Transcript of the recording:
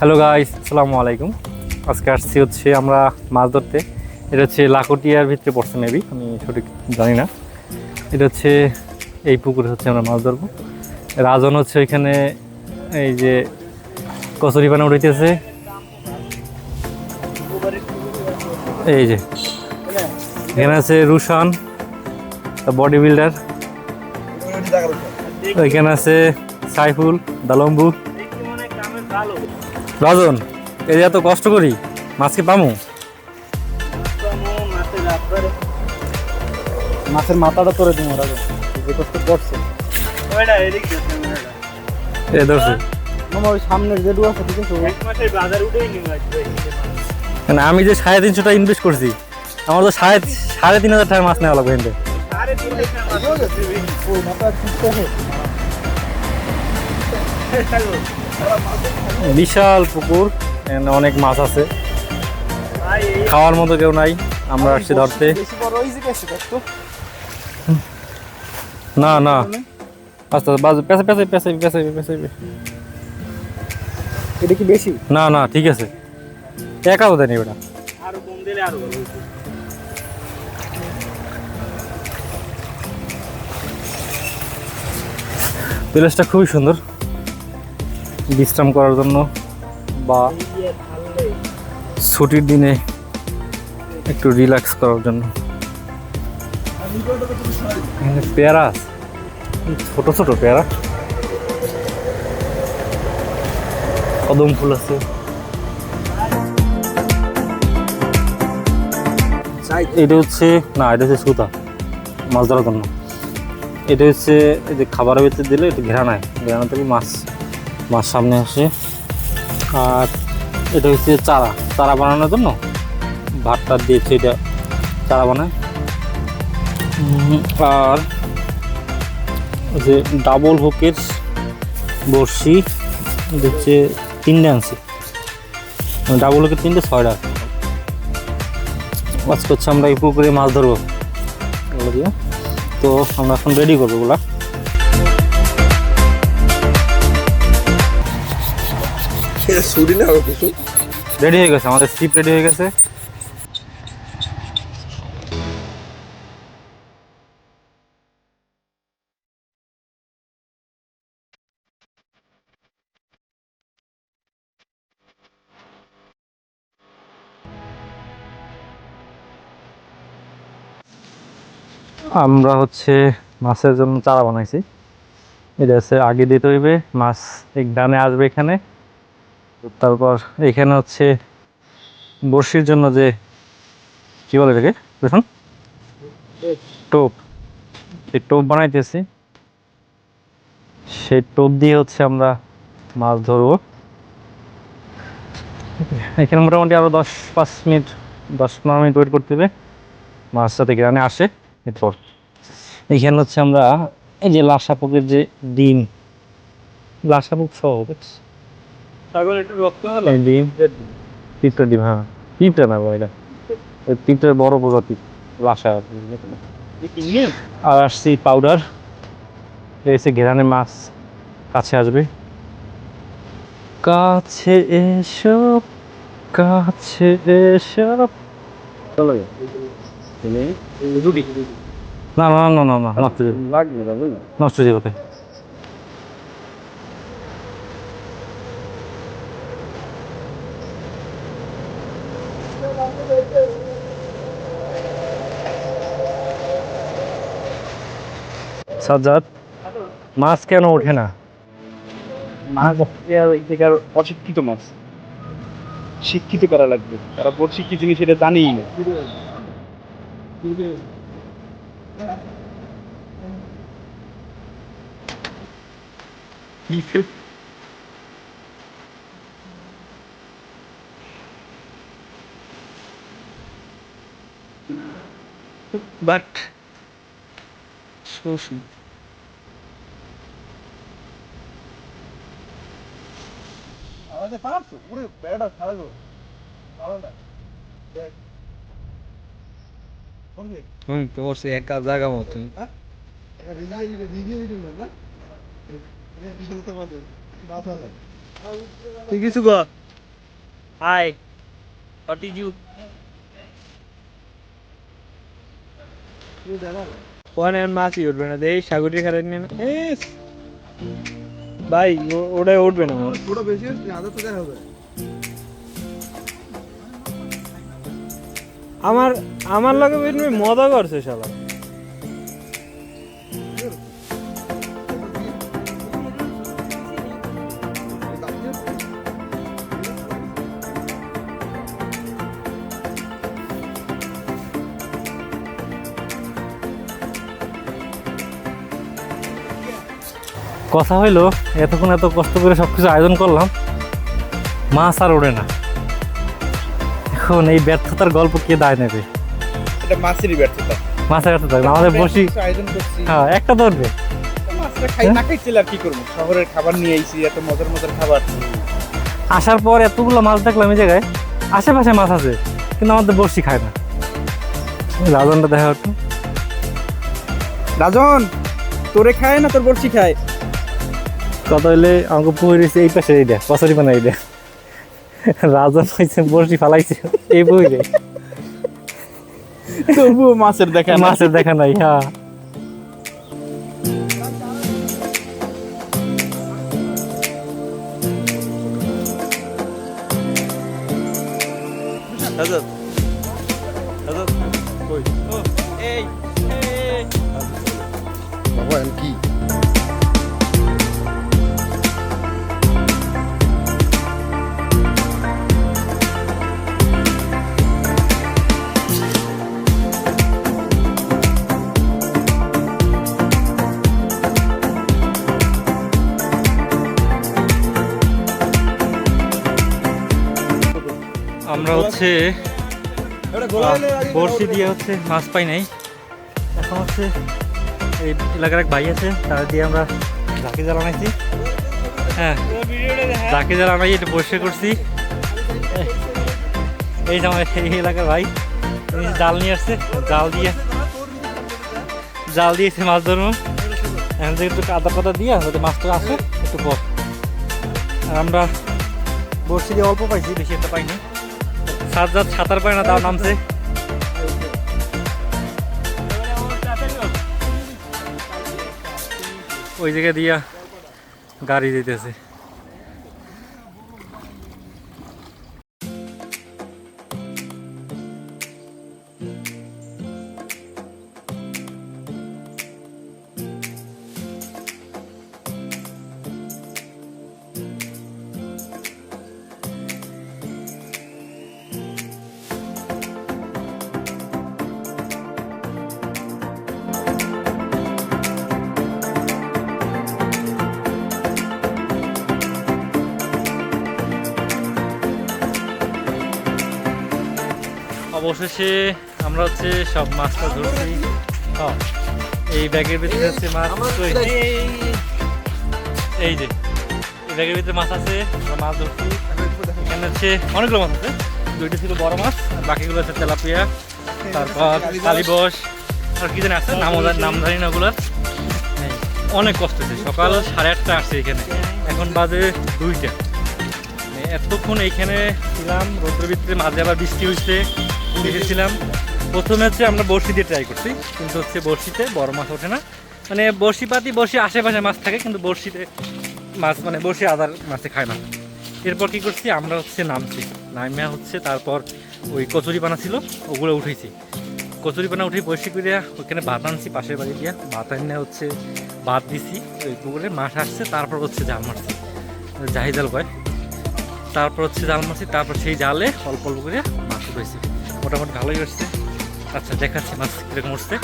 Hello guys, আসসালামু আলাইকুম। আজকে আসছি হচ্ছে আমরা মাছ ধরতে। এটা হচ্ছে লাখোটিয়ার ভিতরে পড়ছে, মেবি আমি সঠিক জানি না। এটা হচ্ছে এই পুকুরে হচ্ছে আমরা মাছ ধরবো। রাজন হচ্ছে ওইখানে এই যে কচুরি পানা উঠাইতেছে। এই যে এখানে আছে রুশান, বডি বিল্ডার। ওইখানে আছে সাইফুল দালম্বু। রাজন, এই যে এত কষ্ট করি, মাছ কি পামু? মাছের মাথাটা তোরে দিব রাজা, যে কষ্ট করছে এ ধরছে মামা। ওই সামনের যেটু আছে ঠিক আছে, মানে আমি যে 350 টাকা ইনভেস্ট করছি, আমার তো 3,500 টাকা মাছ নেওয়া লাগবে এখান থেকে। ওই মাথা ঠিকতে আছে। বিশাল পুকুর, এখানে অনেক মাছ আছে, খাওয়ার মতো কেউ নাই। আমরা আসছি ধরতে। বেশি বড় হইছে কেসে দেখতো। না না, আস্তে আস্তে বাজে, পেছে পেছে পেছে পেছে পেছে। এটা কি বেশি? না না, ঠিক আছে, একা বোধ নেই ওটা। আরো কম দিলে আরো ভালো হইতো। প্লেসটা খুবই সুন্দর বিশ্রাম করার জন্য বা ছুটির দিনে একটু রিল্যাক্স করার জন্য। এখানে পেয়ারা আছে, ছোট ছোট পেয়ারা, কদম ফুল আছে। এটা হচ্ছে না, এটা হচ্ছে সুতা মাছ ধরার জন্য। এটা হচ্ছে এই যে খাবারের ভিতরে দিলে একটু ঘেরানায়, ঘেরানা থেকে মাছ মাছ সামনে আসে। আর এটা হচ্ছে চারা চারা বানানোর জন্য ভাতটা দিয়েছে, এটা চারা বানায়। আর যে ডাবল হুকের বড়শি, এটা হচ্ছে 3টে আনছি, ডাবল হুকের 3টে 6টা। আজকে হচ্ছে আমরা এই পুকুরে মাছ ধরবো এগুলো দিয়ে। তো আমরা এখন রেডি করবো ওগুলা। রেডি হয়ে গেছে, আমাদের স্লিপ রেডি হয়ে গেছে। আমরা হচ্ছে মাছের জন্য চারা বানাইছি। এটা হচ্ছে আগে দিতে হইবে, মাছ এক ডানে আসবে এখানে। তারপর এখানে হচ্ছে বড়শির জন্য যে কি বলে এটাকে, দেখুন, টোপ। এই টোপ বানাইতেছি, সেই টোপ দিয়ে হচ্ছে আমরা মাছ ধরবো। এখানে মোটামুটি আরো 10-5 মিনিট 10-15 মিনিট ওয়েট করতে হবে মাছ যাতে গ্রানে আসে। এরপর এইখানে হচ্ছে আমরা এই যে লাসা পোকের যে ডিম, লাসা পোক সহ ছাগল একটু রক্ত হলো। এই ডিম, পিঁপড়া ডিম, হ্যাঁ পিঁপড়া না এটা, পিঁপড়ার বড় প্রজাতি লাসা। আর আসছি পাউডার, এসে ঘেরানে মাছ কাছে আসবে। কাছে এসো, কাছে এসো। না না না না না, নষ্ট লাগবে নষ্ট হয়ে যাবে। সাজ্জাদ, মাছ কেন ওঠে না? মাছ এখানকার অশিক্ষিত মাছ, শিক্ষিত করা লাগবে। তারা বড়শি কি জিনিস এটা জানেই না। বাট আমাদের পারছো পুরো বেড়া ছাড়ালো তোর সে একা জায়গা মতো তুই কিছু কর। হাই হোয়াট ইজ ইউ ওখানে মাছই উঠবে না দেই সাগরের খারাপ নিয়ে না ভাই ওটা উঠবে না পুরো বেশি আদা তো দেখা হবে আমার আমার লগে বেশি মজা করছে শালা কথা হইলো এতক্ষণ এত কষ্ট করে সবকিছু আয়োজন করলাম, মাছ আর ওড়ে না। এখন এই ব্যর্থতার গল্প কে দায় নেবে? এটা মাছেরই ব্যর্থতা। মাছের ব্যর্থতা না, আমাদের বসি কিছু আয়োজন করছি, হ্যাঁ একটা ধরবে। মাছটা খাই না খাইছিল আর কি করবো, শহরের খাবার নিয়ে আইছি, এত মজার মজার খাবার। আসার পর এতগুলো মাছ দেখলাম এই জায়গায়, আশেপাশে মাছ আছে কিন্তু আমাদের বসি খায় না। রাজনটা দেখা হতো, রাজন তোরে খায় না তোর বড়শি খায়? কথা হইলে আমাকে পুকুর হয়েছে এই পাশে, এইটা কচুরি পানা, এইটা রাজন হয়েছে বসি ফালাইছে এই বইরে, তবুও মাছের দেখা নাই। মাছের দেখা নাই। হ্যাঁ রাজন রাজন কই? ও এই এই বাবা এম কি আমরা হচ্ছে বড়শি দিয়ে হচ্ছে মাছ পাই নাই। এখন হচ্ছে এই এলাকার এক ভাই আছে, তারা দিয়ে আমরা ঝাঁকি জাল আনাইছি। হ্যাঁ ঝাঁকি জাল আনাই এটা পরিষ্কার করছি। এই যে আমার এই এলাকার ভাই জাল নিয়ে আসছে, জাল দিয়েছে মাছ ধরবো। এখন থেকে একটু কাদা পাতা দিয়ে যাতে মাছটা আসে একটু পর। আর আমরা বড়শি দিয়ে অল্প পাইছি, বেশি একটা পাইনি। সাঁতার পায় না, তাও নামছে। ওই জায়গায় দিয়া গাড়ি যেতেছে। অবশেষে আমরা হচ্ছে সব মাছটা ধরছি। এই ব্যাগের ভিতরে হচ্ছে মাছ, এই যে এই ব্যাগের ভিতরে মাছ আছে, আমরা মাছ ধরছি। এখানে হচ্ছে অনেকগুলো মাছ আছে, দুইটা ছিল বড় মাছ, আর বাকিগুলো হচ্ছে তেলাপিয়া, তারপর কালীবস আর কি জানি আছে, নাম জানি না ওগুলোর। অনেক কষ্ট হচ্ছে, সকাল 8:30 আসছে এখানে, এখন বাজে 2টা। এতক্ষণ এইখানে ছিলাম রোদ্রের ভিতরে, মাঝে আবার বৃষ্টি হয়েছে, দেখেছিলাম। প্রথমে হচ্ছে আমরা বড়শি দিয়ে ট্রাই করছি, কিন্তু হচ্ছে বড়শিতে বড় মাছ ওঠে না। মানে বড়শি আশেপাশে মাছ থাকে, কিন্তু বড়শিতে মাছ মানে বড়শি আদার মাছে খায় না। এরপর কি করছি, আমরা হচ্ছে নামে হচ্ছে তারপর ওই কচুরিপানা ছিল ওগুলো উঠেছি। কচুরিপানা উঠে বড়শি করে ওইখানে ভাত আনছি, পাশের বাড়ি দিয়ে ভাত আনিয়ে হচ্ছে ভাত দিছি ওই পুকুরে, মাছ আসছে। তারপর হচ্ছে জাল মারছি, জাহি জাল কয়। তারপর হচ্ছে জাল মারছি, তারপর সেই জালে অল্প অল্প করে মাছ উঠেছে, মোটামুটি ভালোই আসছে। আচ্ছা দেখাচ্ছি মাছ কীরকম উঠছে।